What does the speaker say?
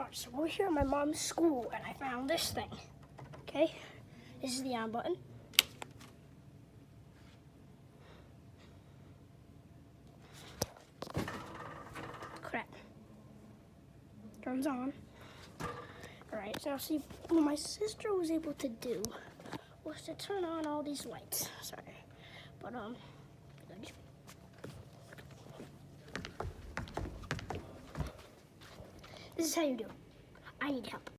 Alright, so we're here at my mom's school and I found this thing. Okay? This is the on button. Crap. Turns on. Alright, so see, what my sister was able to do was to turn on all these lights. Sorry. But, this is how you do it. I need help.